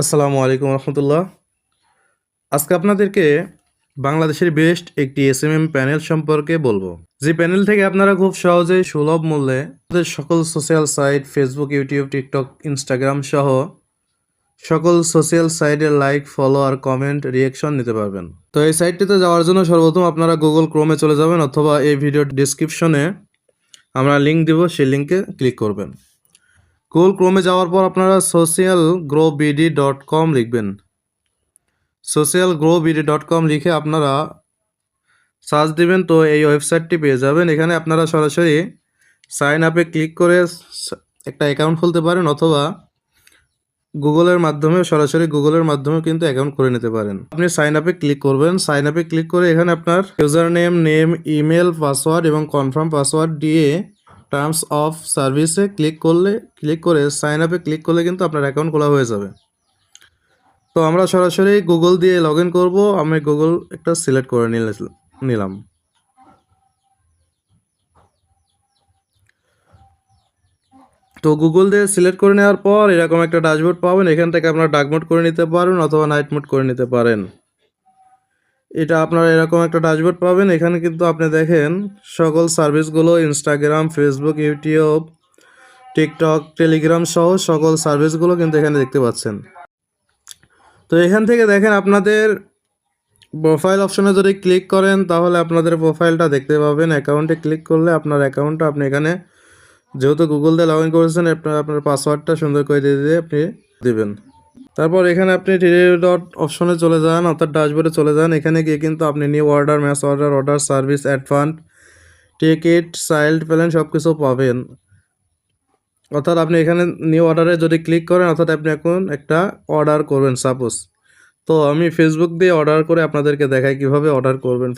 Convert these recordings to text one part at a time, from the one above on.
আসসালামু আলাইকুম রহমতুল্লাহ। আজকে আপনাদেরকে বাংলাদেশের বেস্ট একটি এসএমএম প্যানেল সম্পর্কে বলবো, যে প্যানেল থেকে আপনারা খুব সহজেই সুলভ মূল্যে আমাদের সকল social site Facebook, YouTube, TikTok, Instagram সহ সকল সোশ্যাল সাইটের লাইক, ফলো আর কমেন্ট, রিয়াকশন নিতে পারবেন। তো এই সাইটটিতে যাওয়ার জন্য সর্বপ্রথম আপনারা গুগল ক্রোমে চলে যাবেন, অথবা এই ভিডিওর ডিসক্রিপশনে আমরা লিঙ্ক দিব, সেই লিঙ্কে ক্লিক করবেন। গুগল ক্রোমে যাওয়ার পর আপনারা socialgrowbd.com লিখবেন। socialgrowbd.com লিখে আপনারা সার্চ দিবেন, তো এই ওয়েবসাইটটি পেয়ে যাবেন। এখানে আপনারা সরাসরি সাইন আপে ক্লিক করে একটা অ্যাকাউন্ট খুলতে পারেন, অথবা সরাসরি গুগলের মাধ্যমে কিন্তু অ্যাকাউন্ট করে নিতে পারেন। আপনি সাইন আপে ক্লিক করবেন। সাইন আপে ক্লিক করে এখানে আপনার ইউজার নেম, ইমেল, পাসওয়ার্ড এবং কনফার্ম পাসওয়ার্ড দিয়ে টার্মস অফ সার্ভিসে ক্লিক করে সাইন আপে ক্লিক করলে কিন্তু আপনার অ্যাকাউন্ট খোলা হয়ে যাবে। তো আমরা সরাসরি গুগল দিয়ে লগ ইন করবো। আমি গুগল একটা সিলেক্ট করে নিলাম। তো গুগল দিয়ে সিলেক্ট করে নেওয়ার পর এরকম একটা ড্যাশবোর্ড পাবেন। এখান থেকে আপনারা ডার্ক মোড করে নিতে পারেন অথবা নাইট মোড করে নিতে পারেন। এটা আপনারা এরকম একটা ড্যাশবোর্ড পাবেন। এখানে কিন্তু আপনি দেখেন সকল সার্ভিসগুলো Instagram, Facebook, YouTube, TikTok, Telegram সহ সকল সার্ভিসগুলো কিন্তু এখানে দেখতে পাচ্ছেন। তো এখান থেকে দেখেন আপনাদের প্রোফাইল অপশনে যদি ক্লিক করেন তাহলে আপনাদের প্রোফাইলটা দেখতে পাবেন। অ্যাকাউন্টে ক্লিক করলে আপনার অ্যাকাউন্টটা আপনি এখানে যেহেতু গুগল দিয়ে লগ ইন করেছেন, আপনার পাসওয়ার্ডটা সুন্দর করে দিয়ে আপনি দিবেন। তারপর এখানে আপনি থ্রি ডট অপশনে চলে যান, অর্থাৎ ড্যাশবোর্ডে চলে যান। এখানে গিয়ে কিন্তু আপনি new order, match order, service, advance, ticket, child plan সব কিছু পাবেন। অর্থাৎ আপনি এখানে নিউ অর্ডারে যদি ক্লিক করেন, অর্থাৎ আপনি এখন একটা অর্ডার করবেন সাপোজ। তো আমি ফেসবুক দিয়ে অর্ডার করে আপনাদেরকে দেখাই কিভাবে অর্ডার করবেন।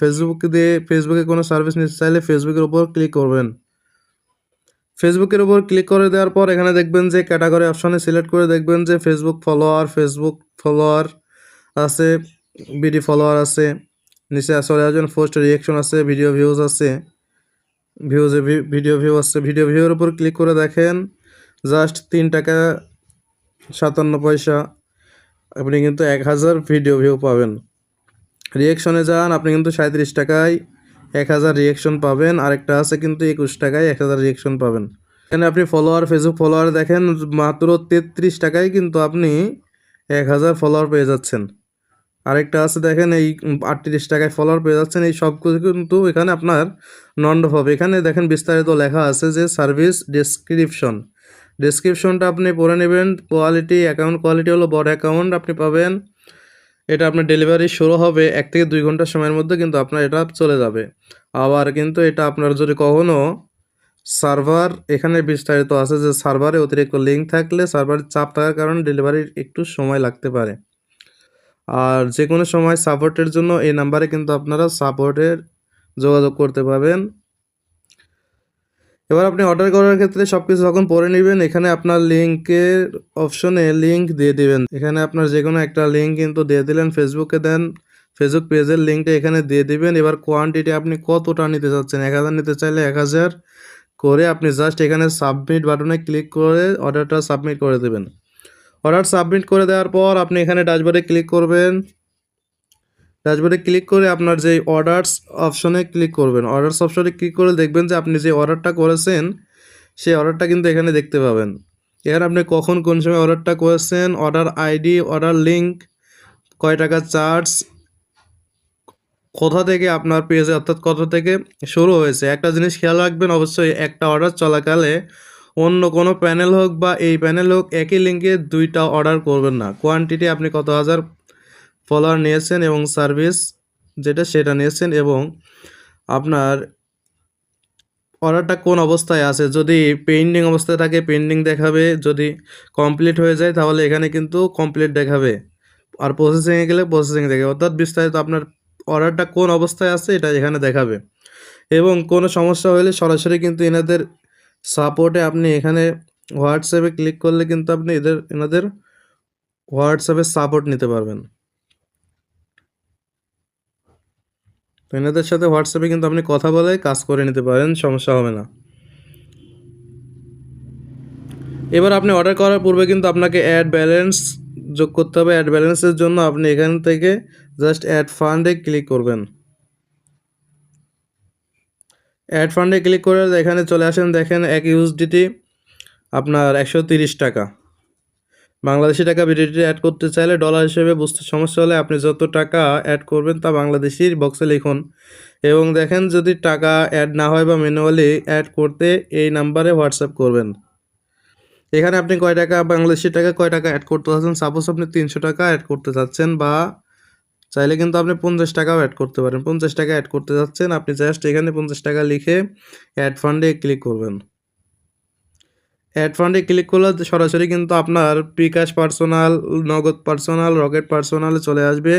ফেসবুকে কোনো সার্ভিস নিতে চাইলে ফেসবুকের উপর ক্লিক করবেন। ফেসবুকের উপর ক্লিক করে দেওয়ার পর এখানে দেখবেন যে ক্যাটাগরি অপশনে সিলেক্ট করে দেখবেন যে ফেসবুক ফলোয়ার আছে, বিডি ফলোয়ার আছে, নিচে চলে আসবেন পোস্ট রিয়াকশন আছে, ভিডিও ভিউজ আছে, ভিডিও ভিউ আছে। ভিডিও ভিউর উপর ক্লিক করে দেখেন জাস্ট 3 টাকা 57 পয়সা আপনি কিন্তু 1000 ভিডিও ভিউ পাবেন। রিয়াকশনে যান, আপনি কিন্তু 37 টাকায় 1000 রিয়াকশন পাবেন। আরেকটা আছে কিন্তু 21 টাকায় 1000 রিয়াকশন পাবেন। এখানে আপনি ফেসবুক ফলোয়ার দেখেন মাত্র 33 টাকায় কিন্তু আপনি 1000 ফলোয়ার পেয়ে যাচ্ছেন। আরেকটা আছে দেখেন এই 38 টাকায় ফলোয়ার পেয়ে যাচ্ছেন। এই সব কিছু কিন্তু এখানে আপনার নন্ড হবে। এখানে দেখেন বিস্তারিত লেখা আছে যে সার্ভিস ডেসক্রিপশনটা আপনি পড়ে নেবেন। অ্যাকাউন্ট কোয়ালিটি হলো বড় অ্যাকাউন্ট আপনি পাবেন। এটা আপনার ডেলিভারি শুরু হবে 1 থেকে 2 ঘন্টা সময়ের মধ্যে, কিন্তু আপনার এটা চলে যাবে। আবার কিন্তু এটা আপনার যদি কখনো সার্ভার, এখানে বিস্তারিত আছে যে সার্ভারে অতিরিক্ত লিঙ্ক থাকলে, সার্ভারের চাপ থাকার কারণে ডেলিভারির একটু সময় লাগতে পারে। আর যে কোনো সময় সাপোর্টের জন্য এই নাম্বারে কিন্তু আপনারা সাপোর্টের যোগাযোগ করতে পারবেন। এবার আপনি অর্ডার করার ক্ষেত্রে সব কিছু যখন পড়ে নেবেন, এখানে আপনার লিঙ্কের অপশনে লিঙ্ক দিয়ে দিবেন। এখানে আপনার যে কোনো একটা লিঙ্ক কিন্তু দিয়ে দিলেন, ফেসবুকে দেন, ফেসবুক পেজের লিঙ্কটা এখানে দিয়ে দিবেন। এবার কোয়ান্টিটি আপনি কতটা নিতে চাচ্ছেন, 1000 নিতে চাইলে 1000 করে আপনি জাস্ট এখানে সাবমিট বাটনে ক্লিক করে অর্ডারটা সাবমিট করে দেবেন। অর্ডার সাবমিট করে দেওয়ার পর আপনি এখানে ড্যাশবোর্ডে ক্লিক করবেন। ড্যাশবোর্ডে ক্লিক করে আপনার যে অর্ডারস অপশনে ক্লিক করবেন। অর্ডারস অপশনে ক্লিক করে দেখবেন যে আপনি যে অর্ডারটা করেছেন সেই অর্ডারটা কিন্তু এখানে দেখতে পাবেন। এখানে আপনি কখন কোন সময় অর্ডারটা করেছেন, অর্ডার আইডি, অর্ডার লিঙ্ক, কয় টাকা চার্জ, কোথা থেকে আপনার পেজে অর্থাৎ কোথা থেকে শুরু হয়েছে। একটা জিনিস খেয়াল রাখবেন, অবশ্যই একটা অর্ডার চলাকালে অন্য কোনো প্যানেল হোক বা এই প্যানেল হোক একই লিঙ্কে 2টা অর্ডার করবেন না। কোয়ান্টিটি আপনি কত হাজার ফলোয়ার নিয়েছেন এবং সার্ভিস যেটা সেটা নিয়েছেন, এবং আপনার অর্ডারটা কোন অবস্থায় আছে। যদি পেন্ডিং অবস্থায় থাকে পেন্ডিং দেখাবে, যদি কমপ্লিট হয়ে যায় তাহলে এখানে কিন্তু কমপ্লিট দেখাবে, আর প্রসেসিংয়ে গেলে প্রসেসিং দেখাবে। অর্থাৎ বিস্তারিত আপনার অর্ডারটা কোন অবস্থায় আছে এটা এখানে দেখাবে। এবং কোনো সমস্যা হলে সরাসরি কিন্তু এনাদের সাপোর্টে আপনি এখানে হোয়াটসঅ্যাপে ক্লিক করলে কিন্তু আপনি এনাদের হোয়াটসঅ্যাপে সাপোর্ট নিতে পারবেন। তো এনাদের সাথে হোয়াটসঅ্যাপে কিন্তু আপনি কথা বলে কাজ করে নিতে পারেন, সমস্যা হবে না। এবার আপনি অর্ডার করার পূর্বে কিন্তু আপনাকে অ্যাড ব্যালেন্স যোগ করতে হবে। অ্যাড ব্যালেন্সের জন্য আপনি এখান থেকে জাস্ট অ্যাড ফান্ডে ক্লিক করবেন। অ্যাড ফান্ডে ক্লিক করে এখানে চলে আসেন, দেখেন 1 ইউএসডিটি আপনার 130 টাকা। বাংলাদেশি টাকা বিডিটি অ্যাড করতে চাইলে ডলার হিসেবে বুঝতে সমস্যা হলে আপনি যত টাকা অ্যাড করবেন তা বাংলাদেশি বক্সে লিখুন এবং দেখেন যদি টাকা অ্যাড না হয় বা ম্যানুয়ালি অ্যাড করতে এই নাম্বারে হোয়াটসঅ্যাপ করবেন। এখানে আপনি কয় টাকা বাংলাদেশি টাকা কয় টাকা অ্যাড করতে চাচ্ছেন, সাপোজ আপনি 300 টাকা অ্যাড করতে চাচ্ছেন বা চাইলে কিন্তু আপনি 50 টাকাও অ্যাড করতে পারেন। 50 টাকা অ্যাড করতে যাচ্ছেন, আপনি জাস্ট এখানে 50 টাকা লিখে অ্যাড ফান্ডে ক্লিক করবেন। অ্যাড ফান্ডে ক্লিক করলে সরাসরি কিন্তু আপনার বিকাশ পার্সোনাল, নগদ পার্সোনাল, রকেট পার্সোনালে চলে আসবে।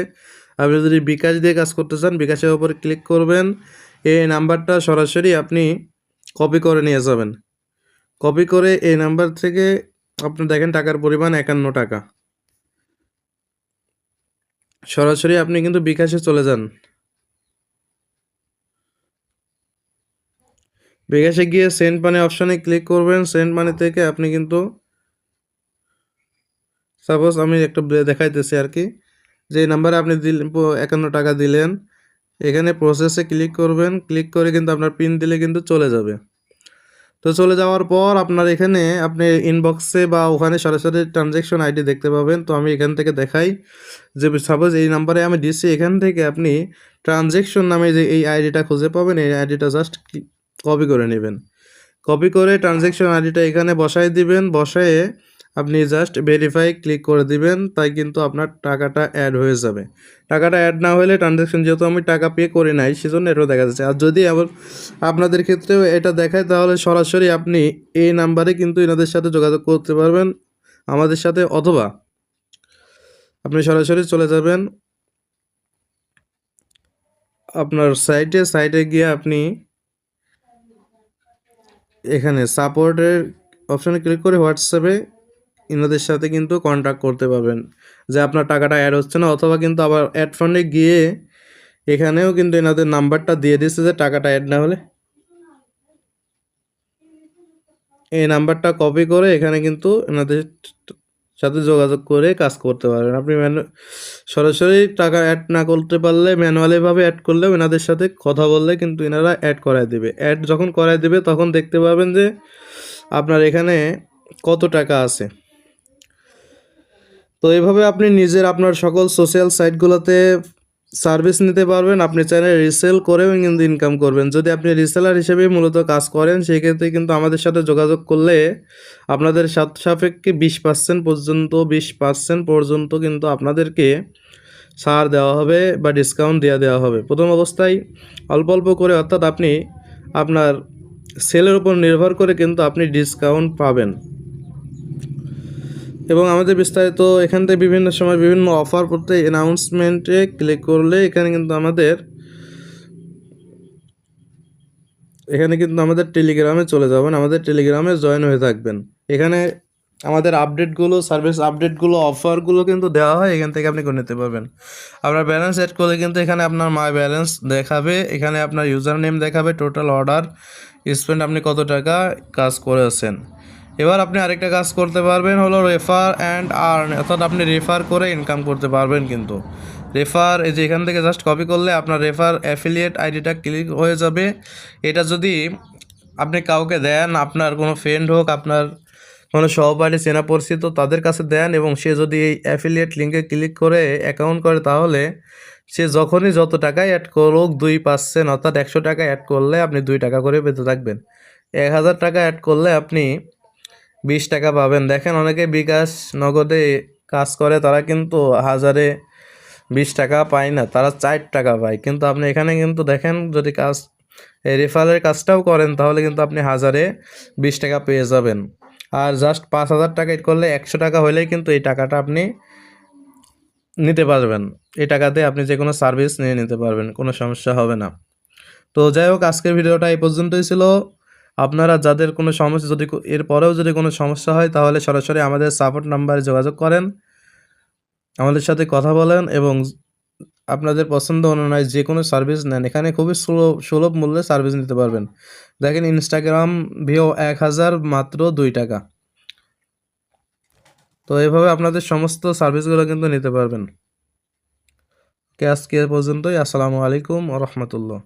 আপনি যদি বিকাশ দিয়ে কাজ করতে চান বিকাশের উপরে ক্লিক করবেন। এই নাম্বারটা সরাসরি আপনি কপি করে নিয়ে যাবেন। কপি করে এই নাম্বার থেকে আপনি দেখেন টাকার পরিমাণ 51 টাকা। সরাসরি আপনি কিন্তু বিকাশে চলে যান। বিকাশে গিয়ে সেন্ড মানি অপশানে ক্লিক করবেন। সেন্ড মানি থেকে আপনি কিন্তু সাপোজ আমি একটা দেখাইতেছি আর কি, যে নাম্বারে আপনি দিলেন 51 টাকা দিলেন, এখানে প্রসেসে ক্লিক করবেন। ক্লিক করে কিন্তু আপনার পিন দিলে কিন্তু চলে যাবে। তো চলে যাওয়ার পর আপনার এখানে আপনি ইনবক্সে বা ওখানে সরাসরি ট্রানজ্যাকশন আইডি দেখতে পাবেন। তো আমি এখান থেকে দেখাই যে সাপোজ এই নাম্বারে আমি দিচ্ছি, এখান থেকে আপনি ট্রানজ্যাকশন নামে যে এই আইডিটা খুঁজে পাবেন, এই আইডিটা জাস্ট কপি করে নেবেন। কপি করে ট্রানজ্যাকশন আইডিটা এখানে বসায় দিবেন। বসায়ে আপনি জাস্ট ভেরিফাই ক্লিক করে দিবেন, তাই কিন্তু আপনার টাকাটা অ্যাড হয়ে যাবে। টাকাটা অ্যাড না হলে ট্রানজ্যাকশন, যেহেতু আমি টাকা পে করি নাই সেজন্য এটাও দেখা যাচ্ছে। আর যদি আবার আপনাদের ক্ষেত্রেও এটা দেখায় তাহলে সরাসরি আপনি এই নাম্বারে কিন্তু এনাদের সাথে যোগাযোগ করতে পারবেন আমাদের সাথে, অথবা আপনি সরাসরি চলে যাবেন আপনার সাইটে গিয়ে আপনি এখানে সাপোর্টের অপশানে ক্লিক করে হোয়াটসঅ্যাপে ইনাদের সাথে কিন্তু কন্ট্যাক্ট করতে পারবেন যে আপনার টাকাটা অ্যাড হচ্ছে না, অথবা কিন্তু আবার অ্যাড ফান্ডে গিয়ে এখানেও কিন্তু এনাদের নাম্বারটা দিয়ে দিচ্ছে যে টাকাটা অ্যাড না হলে এই নাম্বারটা কপি করে এখানে কিন্তু এনাদের সাথে যোগাযোগ করে কাজ করতে পারবেন। আপনি সরাসরি টাকা অ্যাড না করতে পারলে ম্যানুয়ালিভাবে অ্যাড করলেও এনাদের সাথে কথা বললে কিন্তু এনারা অ্যাড করায় দেবে। অ্যাড যখন করায় দেবে তখন দেখতে পাবেন যে আপনার এখানে কত টাকা আছে। তো এইভাবে আপনি নিজের আপনার সকল সোশ্যাল সাইটগুলোতে সার্ভিস নিতে পারবেন। আপনি চাইলে রিসেল করেও কিন্তু ইনকাম করবেন। যদি আপনি রিসেলার হিসেবে মূলত কাজ করেন সেক্ষেত্রে কিন্তু আমাদের সাথে যোগাযোগ করলে আপনাদের সাপেক্ষে 20% পর্যন্ত কিন্তু আপনাদেরকে ছাড় দেওয়া হবে বা ডিসকাউন্ট দেওয়া হবে। প্রথম অবস্থায় অল্প অল্প করে, অর্থাৎ আপনি আপনার সেলের উপর নির্ভর করে কিন্তু আপনি ডিসকাউন্ট পাবেন। এবং আমাদের বিস্তারিত এখান থেকে বিভিন্ন সময় বিভিন্ন অফার করতে অ্যানাউন্সমেন্টে ক্লিক করলে এখানে কিন্তু আমাদের টেলিগ্রামে চলে যাবেন। আমাদের টেলিগ্রামে জয়েন হয়ে থাকবেন। এখানে আমাদের আপডেটগুলো, সার্ভিস আপডেটগুলো, অফারগুলো কিন্তু দেওয়া হয়, এখান থেকে আপনি করে নিতে পারবেন। আপনার ব্যালেন্স অ্যাড করলে কিন্তু এখানে আপনার মাই ব্যালেন্স দেখাবে, এখানে আপনার ইউজার নেম দেখাবে, টোটাল অর্ডার স্পেন্ড, আপনি কত টাকা কাজ করেছেন। এবার আপনি আরেকটা কাজ করতে পারবেন হলো রেফার অ্যান্ড আর্ন, অর্থাৎ আপনি রেফার করে ইনকাম করতে পারবেন। কিন্তু রেফার, এই যে এখান থেকে জাস্ট কপি করলে আপনার রেফার অ্যাফিলিয়েট আইডিটা ক্লিক হয়ে যাবে। এটা যদি আপনি কাউকে দেন, আপনার কোনো ফ্রেন্ড হোক, আপনার কোনো সহপাঠী, চেনা পরিচিত, তাদের কাছে দেন এবং সে যদি এই অ্যাফিলিয়েট লিঙ্কে ক্লিক করে অ্যাকাউন্ট করে, তাহলে সে যখনই যত টাকায় অ্যাড করুক 2%, অর্থাৎ 100 টাকা অ্যাড করলে আপনি 2 টাকা করে পেতে থাকবেন। 1000 টাকা অ্যাড করলে আপনি 20 টাকা পাবেন। দেখেন অনেকে বিকাশ নগদে কাজ করে, তারা কিন্তু 1020 টাকা পায় না, তারা 4 টাকা পায়। কিন্তু আপনি এখানে কিন্তু দেখেন যদি এই রেফারের কাজটাও করেন তাহলে কিন্তু আপনি 1020 টাকা পেয়ে যাবেন। আর জাস্ট 5000 টাকা এড করলে 100 টাকা হলেই কিন্তু এই টাকাটা আপনি নিতে পারবেন। এই টাকাতে আপনি যে কোনো সার্ভিস নিয়ে নিতে পারবেন, কোনো সমস্যা হবে না। তো যাই হোক, আজকের ভিডিওটা এই পর্যন্তই ছিল। আপনারা যাদের কোনো সমস্যা, যদি এরপরেও যদি কোনো সমস্যা হয় তাহলে সরাসরি আমাদের সাপোর্ট নাম্বারে যোগাযোগ করেন, আমাদের সাথে কথা বলেন এবং আপনাদের পছন্দ অনুযায়ী যে কোনো সার্ভিস নেন। এখানে খুবই সুলভ মূল্যে সার্ভিস নিতে পারবেন। দেখেন ইনস্টাগ্রাম ভিও 1000 মাত্র 2 টাকা। তো এভাবে আপনাদের সমস্ত সার্ভিসগুলো কিন্তু নিতে পারবেন। আজকে এ পর্যন্তই। আসসালামু আলাইকুম ওয়া রাহমাতুল্লাহ।